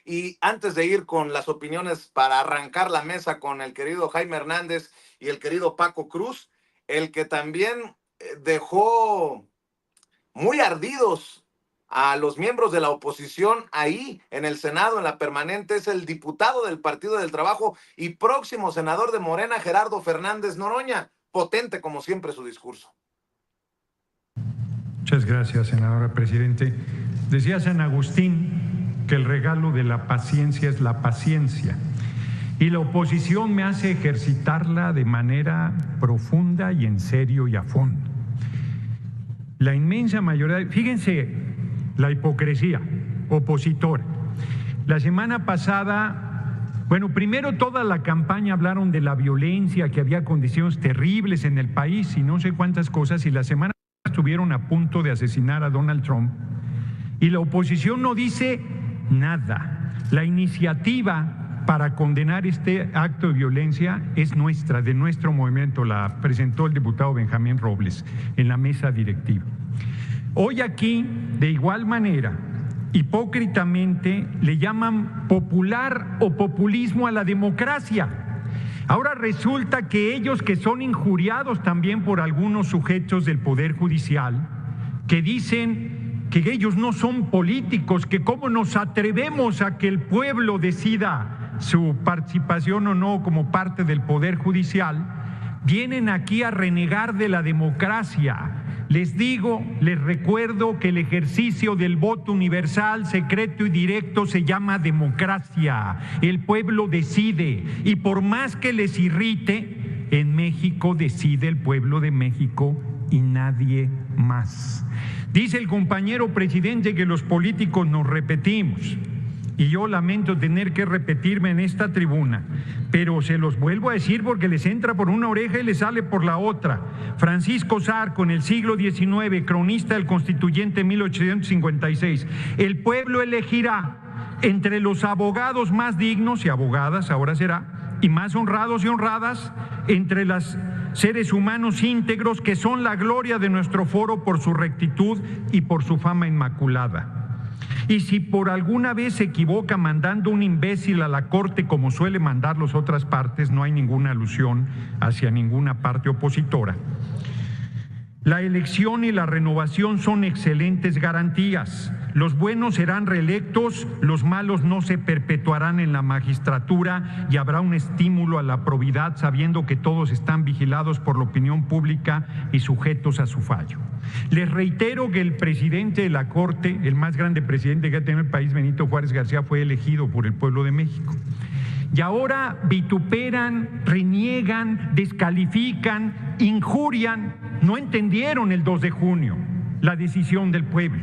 Y antes de ir con las opiniones para arrancar la mesa con el querido Jaime Hernández y el querido Paco Cruz, el que también dejó muy ardidos a los miembros de la oposición ahí en el Senado, en la permanente, es el diputado del Partido del Trabajo y próximo senador de Morena, Gerardo Fernández Noroña. Potente como siempre su discurso. Muchas gracias, senadora presidente. Decía San Agustín que el regalo de la paciencia es la paciencia, y la oposición me hace ejercitarla de manera profunda y en serio y a fondo. La inmensa mayoría, fíjense la hipocresía opositora. La semana pasada, bueno, primero toda la campaña hablaron de la violencia, que había condiciones terribles en el país y no sé cuántas cosas, y la semana estuvieron a punto de asesinar a Donald Trump, y la oposición no dice nada. La iniciativa para condenar este acto de violencia es nuestra, de nuestro movimiento, la presentó el diputado Benjamín Robles en la mesa directiva. Hoy aquí, de igual manera, hipócritamente, le llaman popular o populismo a la democracia. Ahora resulta que ellos, que son injuriados también por algunos sujetos del Poder Judicial, que dicen que ellos no son políticos, que cómo nos atrevemos a que el pueblo decida su participación o no como parte del Poder Judicial, vienen aquí a renegar de la democracia. Les digo, les recuerdo que el ejercicio del voto universal, secreto y directo se llama democracia. El pueblo decide, y por más que les irrite, en México decide el pueblo de México y nadie más. Dice el compañero presidente que los políticos nos repetimos, y yo lamento tener que repetirme en esta tribuna, pero se los vuelvo a decir porque les entra por una oreja y les sale por la otra. Francisco Zarco, en el siglo XIX, cronista del Constituyente 1856, el pueblo elegirá entre los abogados más dignos, y abogadas ahora será, y más honrados y honradas, entre los seres humanos íntegros que son la gloria de nuestro foro por su rectitud y por su fama inmaculada. Y si por alguna vez se equivoca mandando un imbécil a la corte como suele mandar las otras partes, no hay ninguna alusión hacia ninguna parte opositora. La elección y la renovación son excelentes garantías. Los buenos serán reelectos, los malos no se perpetuarán en la magistratura y habrá un estímulo a la probidad sabiendo que todos están vigilados por la opinión pública y sujetos a su fallo. Les reitero que el presidente de la Corte, el más grande presidente que ha tenido el país, Benito Juárez García, fue elegido por el pueblo de México. Y ahora vituperan, reniegan, descalifican, injurian. No entendieron el 2 de junio la decisión del pueblo.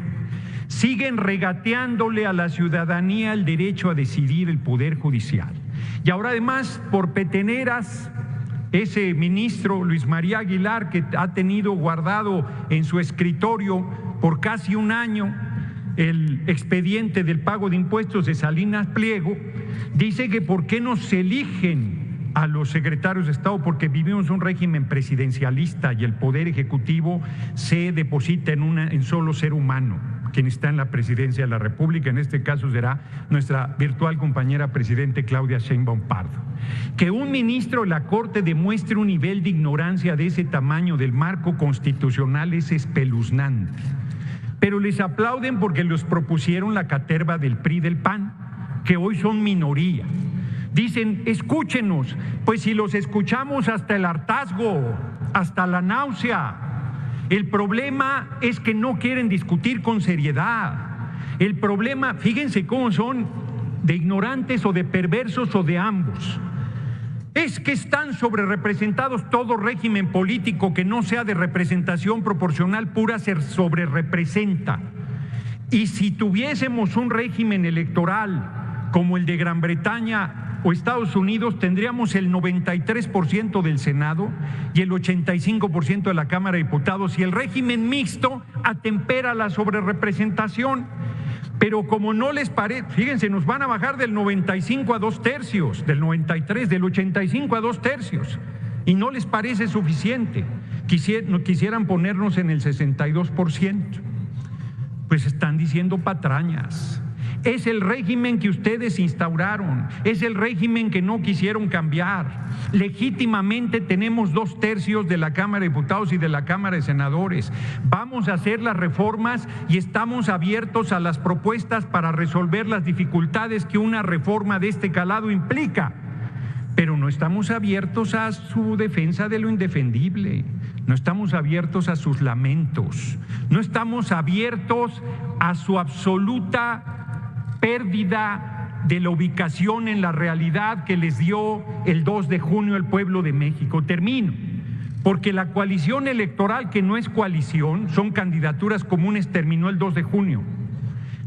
Siguen regateándole a la ciudadanía el derecho a decidir el Poder Judicial. Y ahora además, por peteneras, ese ministro Luis María Aguilar, que ha tenido guardado en su escritorio por casi un año el expediente del pago de impuestos de Salinas Pliego, dice que por qué no se eligen a los secretarios de Estado, porque vivimos un régimen presidencialista y el poder ejecutivo se deposita en solo ser humano, quien está en la presidencia de la República. En este caso será nuestra virtual compañera presidente Claudia Sheinbaum Pardo. Que un ministro de la Corte demuestre un nivel de ignorancia de ese tamaño del marco constitucional es espeluznante. Pero les aplauden porque los propusieron la caterva del PRI y del PAN, que hoy son minoría. Dicen, escúchenos, pues si los escuchamos hasta el hartazgo, hasta la náusea. El problema es que no quieren discutir con seriedad. El problema, fíjense cómo son de ignorantes o de perversos o de ambos. Es que están sobrerepresentados. Todo régimen político que no sea de representación proporcional pura se sobrerepresenta. Y si tuviésemos un régimen electoral como el de Gran Bretaña o Estados Unidos, tendríamos el 93% del Senado y el 85% de la Cámara de Diputados, y el régimen mixto atempera la sobrerepresentación. Pero como no les parece, fíjense, nos van a bajar del 95 a 2/3, del 93, del 85 a 2/3, y no les parece suficiente. Quisieran ponernos en el 62%. Pues están diciendo patrañas. Es el régimen que ustedes instauraron, es el régimen que no quisieron cambiar. Legítimamente tenemos 2/3 de la Cámara de Diputados y de la Cámara de Senadores. Vamos a hacer las reformas y estamos abiertos a las propuestas para resolver las dificultades que una reforma de este calado implica. Pero no estamos abiertos a su defensa de lo indefendible, no estamos abiertos a sus lamentos, no estamos abiertos a su absoluta pérdida de la ubicación en la realidad que les dio el 2 de junio el pueblo de México. Termino, porque la coalición electoral, que no es coalición, son candidaturas comunes, terminó el 2 de junio.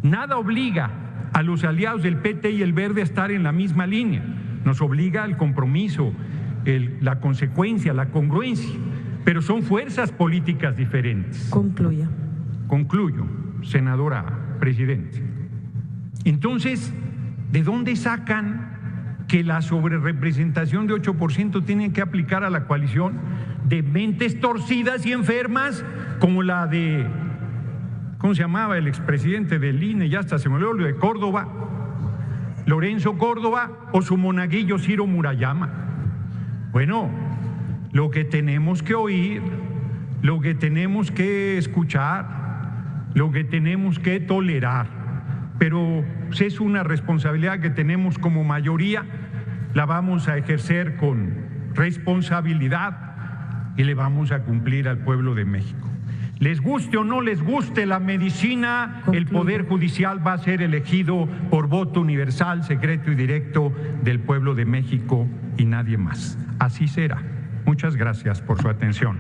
Nada obliga a los aliados del PT y el Verde a estar en la misma línea. Nos obliga el compromiso, la consecuencia, la congruencia, pero son fuerzas políticas diferentes. Concluya. Concluyo, senadora presidente. Entonces, ¿de dónde sacan que la sobrerepresentación de 8% tienen que aplicar a la coalición? De mentes torcidas y enfermas como la de, ¿cómo se llamaba el expresidente del INE? Ya hasta se me olvidó, de Córdoba, Lorenzo Córdoba, o su monaguillo Ciro Murayama. Bueno, lo que tenemos que oír, lo que tenemos que escuchar, lo que tenemos que tolerar, pero es una responsabilidad que tenemos como mayoría, la vamos a ejercer con responsabilidad y le vamos a cumplir al pueblo de México. Les guste o no les guste la medicina, el Poder Judicial va a ser elegido por voto universal, secreto y directo del pueblo de México y nadie más. Así será. Muchas gracias por su atención.